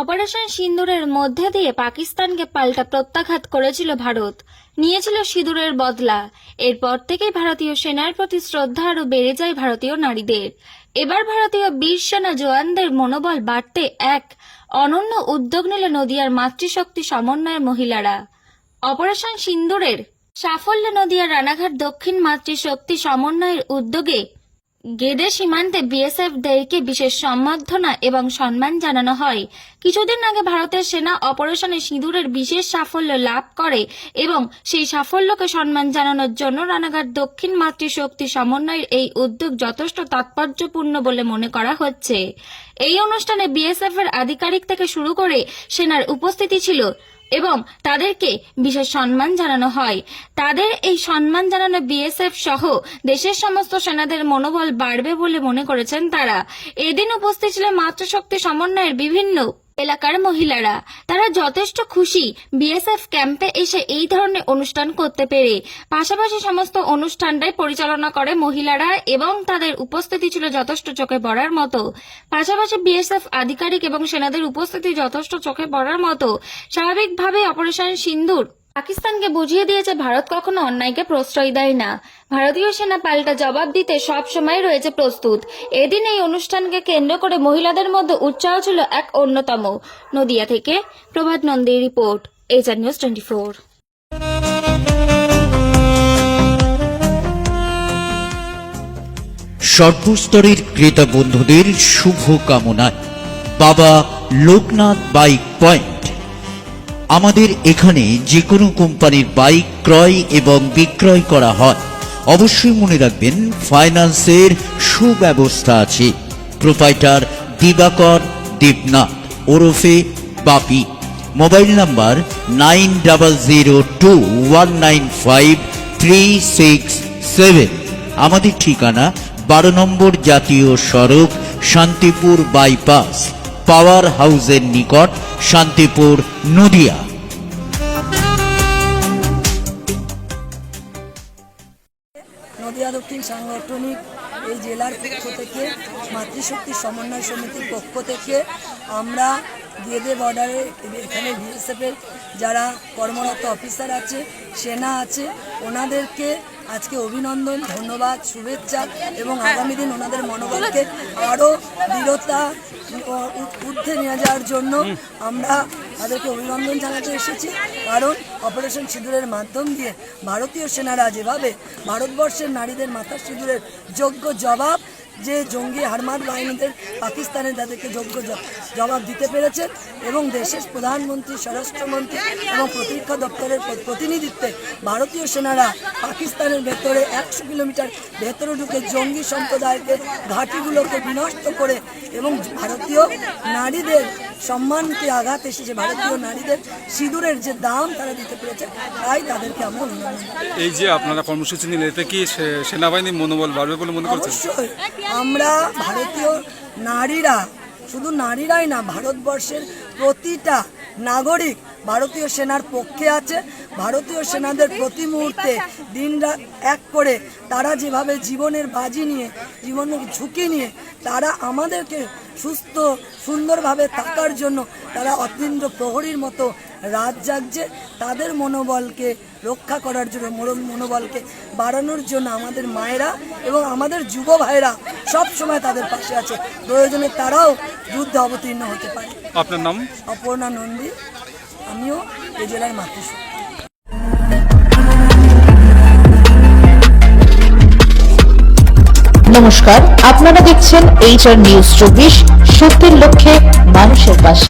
Operation সিন্দুরের মধ্যে দিয়ে পাকিস্তানকে পাল্টা প্রত্যাঘাত করেছিল ভারত, নিয়েছিল সিঁদুরের বদলা। এরপর থেকেই ভারতীয় সেনার প্রতি শ্রদ্ধা আরও বেড়ে যায় ভারতীয় নারীদের। এবার ভারতীয় বীর সেনা জওয়ানদের মনোবল বাড়তে এক অনন্য উদ্যোগ নিল নদিয়ার মাতৃশক্তি সমন্বয়ের মহিলারা। অপারেশন সিন্দুরের সাফল্যে নদিয়ার রানাঘাট দক্ষিণ মাতৃশক্তি সমন্বয়ের উদ্যোগে গেদে সীমান্তে বিএসএফদেরকে বিশেষ সম্বর্ধনা এবং সম্মান জানানো হয়। কিছুদিন আগে ভারতের সেনা অপারেশনে সিঁদুরের বিশেষ সাফল্য লাভ করে এবং সেই সাফল্যকে সম্মান জানানোর জন্য রানাঘাট দক্ষিণ মাতৃশক্তি সমন্বয়ের এই উদ্যোগ যথেষ্ট তাৎপর্যপূর্ণ বলে মনে করা হচ্ছে। এই অনুষ্ঠানে বিএসএফ এর আধিকারিক থেকে শুরু করে সেনার উপস্থিতি ছিল এবং তাদেরকে বিশেষ সম্মান জানানো হয়। তাদের এই সম্মান জানানো বিএসএফ সহ দেশের সমস্ত সেনাদের মনোবল বাড়বে বলে মনে করেছেন তারা। এদিন উপস্থিত ছিলেন মাতৃশক্তি সমন্বয়ের বিভিন্ন এলাকার মহিলারা। তারা যথেষ্ট খুশি বিএসএফ ক্যাম্পে এসে এই ধরনের অনুষ্ঠান করতে পেরে। পাশাপাশি সমস্ত অনুষ্ঠানটাই পরিচালনা করে মহিলারা এবং তাদের উপস্থিতি ছিল যথেষ্ট চোখে পড়ার মতো। পাশাপাশি বিএসএফ আধিকারিক এবং সেনাদের উপস্থিতি যথেষ্ট চোখে পড়ার মতো। স্বাভাবিকভাবে অপারেশন সিন্দুর পাকিস্তানকে বুঝিয়ে দিয়েছে ভারত কখনো অন্যায়কে প্রশ্রয় দেয় না। ভারতীয় সেনা পাল্টা জবাব দিতে সব সময় রয়েছে প্রস্তুত। এদিন এই অনুষ্ঠানকে কেন্দ্র করে মহিলাদের মধ্যে উৎসাহ ছিল এক অন্যতম। নদিয়া থেকে প্রভাত নন্দীর রিপোর্ট, এইচআর নিউজ 24। সর্বস্তরের ক্রেতা বন্ধুদের শুভ কামনায় বাবা লোকনাথ বাইক পয়েন্ট। আমাদের এখানে যে কোনো কোম্পানির বাইক ক্রয় এবং বিক্রয় করা হয়। অবশ্যই মনে রাখবেন ফাইন্যান্সের সুব্যবস্থা আছে। প্রোপাইটার দিবাকর দেবনাথ ওরফে বাপি। Mobile number 9002195367। আমাদের ঠিকানা 12 নম্বর জাতীয় সড়ক, শান্তিপুর বাইপাস, পাওয়ার হাউসের নিকট, শান্তিপুর, নদিয়া। নদিয়া দক্ষিণ সাংগঠনিক এই জেলার পক্ষ থেকে মাতৃশক্তি সমন্বয় সমিতির পক্ষ থেকে আমরা গেদে বর্ডারে এখানে বিএসএফের যারা কর্মরত অফিসার আছে, সেনা আছে, ওনাদেরকে আজকে অভিনন্দন, ধন্যবাদ, শুভেচ্ছা এবং আগামী দিন ওনাদের মনোবলকে আরও দৃঢ়তা ঊর্ধ্বে নিয়ে যাওয়ার জন্য আমরা তাদেরকে অভিনন্দন জানাতে এসেছি। কারণ অপারেশন সিঁদুরের মাধ্যম দিয়ে ভারতীয় সেনারা যেভাবে ভারতবর্ষের নারীদের মাথার সিঁদুরের যোগ্য জবাব, যে জঙ্গি হারমাদ বাহিনীদের পাকিস্তানে তাদেরকে যোগ্য জবাব দিতে পেরেছেন এবং দেশের প্রধানমন্ত্রী, স্বরাষ্ট্রমন্ত্রী এবং প্রতিরক্ষা দপ্তরের প্রতিনিধিত্বে ভারতীয় সেনারা পাকিস্তানের ভেতরে 100 কিলোমিটার ভেতরে ঢুকে জঙ্গি সম্প্রদায়কে, ঘাঁটিগুলোকে বিনষ্ট করে এবং ভারতীয় নারীদের সম্মানকে আঘাত এসেছে, ভারতীয় নারীদের সিঁদুরের যে দাম তারা দিতে পেরেছে, তাই তাদেরকে আমরা অভিনন্দন। এই যে আপনারা কর্মসূচি নিলেন, এতে কি সেনাবাহিনীর মনোবল বাড়বে বলে মনে করছেন? অবশ্যই। আমরা ভারতীয় নারীরা, শুধু নারীরাই না, ভারতবর্ষের প্রতিটা নাগরিক ভারতীয় সেনার পক্ষে আছে। ভারতীয় সেনাদের প্রতি মুহূর্তে দিনরাত এক করে তারা যেভাবে জীবনের বাজি নিয়ে, জীবনের ঝুঁকি নিয়ে তারা আমাদেরকে সুস্থ সুন্দরভাবে থাকার জন্য তারা অতীন্দ্র প্রহরীর মতো রাত জাগছে। তাদের মনোবলকে রক্ষা করার জন্য, মনোবলকে বাড়ানোর জন্য আমাদের মায়েরা এবং আমাদের যুব ভাইরা সব সময় তাদের পাশে আছে। প্রয়োজনে তারাও যুদ্ধে অবতীর্ণ হতে পারে। আপনার নাম? অপর্ণা নন্দী, আমিও এই জেলার মাতৃশক্তি। নমস্কার, আপনারা দেখছেন এইচআর নিউজ 24, সত্যের লক্ষ্যে মানুষের পাশে।